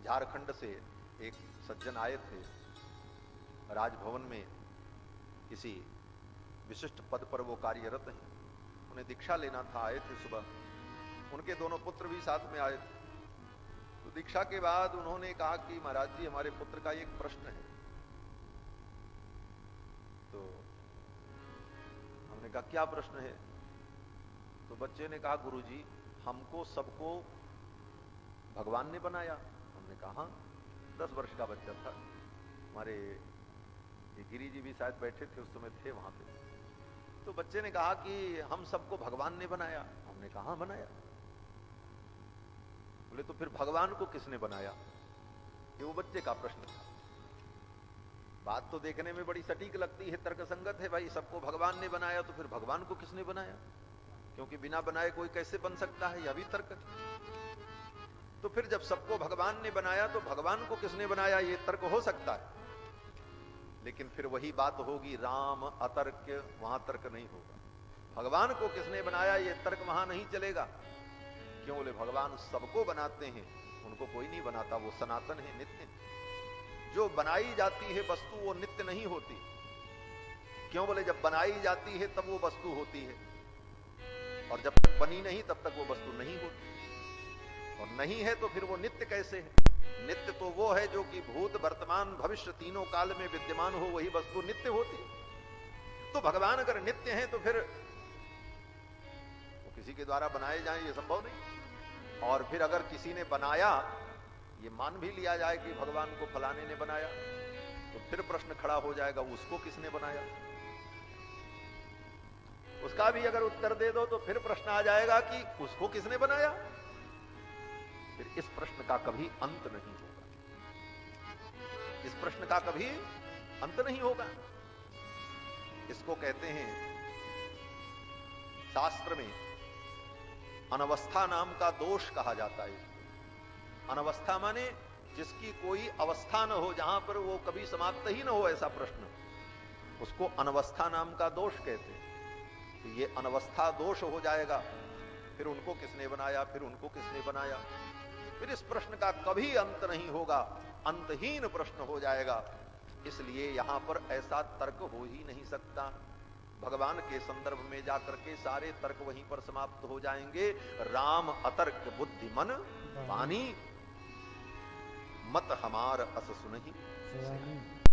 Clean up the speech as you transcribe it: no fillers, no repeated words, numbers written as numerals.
झारखंड से एक सज्जन आए थे राजभवन में, किसी विशिष्ट पद पर वो कार्यरत हैं, उन्हें दीक्षा लेना था, आए थे सुबह। उनके दोनों पुत्र भी साथ में आए थे। तो दीक्षा के बाद उन्होंने कहा कि महाराज जी, हमारे पुत्र का एक प्रश्न है। तो हमने कहा क्या प्रश्न है? तो बच्चे ने कहा, गुरुजी, हमको सबको भगवान ने बनाया। हमने कहा हाँ। 10 वर्ष का बच्चा था। हमारे गिरी जी भी शायद बैठे थे उस समय, थे वहां पे। तो बच्चे ने कहा कि हम सबको भगवान ने बनाया। हमने कहा हाँ बनाया। बोले तो फिर भगवान को किसने बनाया? ये वो बच्चे का प्रश्न था। बात तो देखने में बड़ी सटीक लगती है, तर्कसंगत है। भाई सबको भगवान ने बनाया तो फिर भगवान को किसने बनाया? क्योंकि बिना बनाए कोई कैसे बन सकता है, यह भी तर्क है। तो फिर जब सबको भगवान ने बनाया तो भगवान को किसने बनाया, ये तर्क हो सकता है। लेकिन फिर वही बात होगी राम अतर्क, वहां तर्क नहीं होगा। भगवान को किसने बनाया, ये तर्क वहां नहीं चलेगा। क्यों? बोले भगवान सबको बनाते हैं, उनको कोई नहीं बनाता, वो सनातन है, नित्य। जो बनाई जाती है वस्तु वो नित्य नहीं होती। क्यों? बोले जब बनाई जाती है तब वो वस्तु होती है, और जब तक बनी नहीं तब तक वो वस्तु नहीं होती। और नहीं है तो फिर वो नित्य कैसे है? नित्य तो वो है जो कि भूत वर्तमान भविष्य तीनों काल में विद्यमान हो, वही वस्तु नित्य होती। तो भगवान अगर नित्य है तो फिर वो किसी के द्वारा बनाए जाएं, ये संभव नहीं। और फिर अगर किसी ने बनाया, ये मान भी लिया जाए कि भगवान को फलाने ने बनाया, तो फिर प्रश्न खड़ा हो जाएगा उसको किसने बनाया। उसका भी अगर उत्तर दे दो तो फिर प्रश्न आ जाएगा कि उसको किसने बनाया। फिर इस प्रश्न का कभी अंत नहीं होगा। इस प्रश्न का कभी अंत नहीं होगा। इसको कहते हैं शास्त्र में अनवस्था नाम का दोष कहा जाता है। अनवस्था माने जिसकी कोई अवस्था न हो, जहां पर वो कभी समाप्त ही न हो, ऐसा प्रश्न, उसको अनवस्था नाम का दोष कहते हैं। तो ये अनवस्था दोष हो जाएगा। फिर उनको किसने बनाया, फिर उनको किसने बनाया, फिर इस प्रश्न का कभी अंत नहीं होगा, अंतहीन प्रश्न हो जाएगा। इसलिए यहां पर ऐसा तर्क हो ही नहीं सकता। भगवान के संदर्भ में जाकर के सारे तर्क वहीं पर समाप्त हो जाएंगे। राम अतर्क बुद्धिमन वाणी, मत हमार अस सुनहि।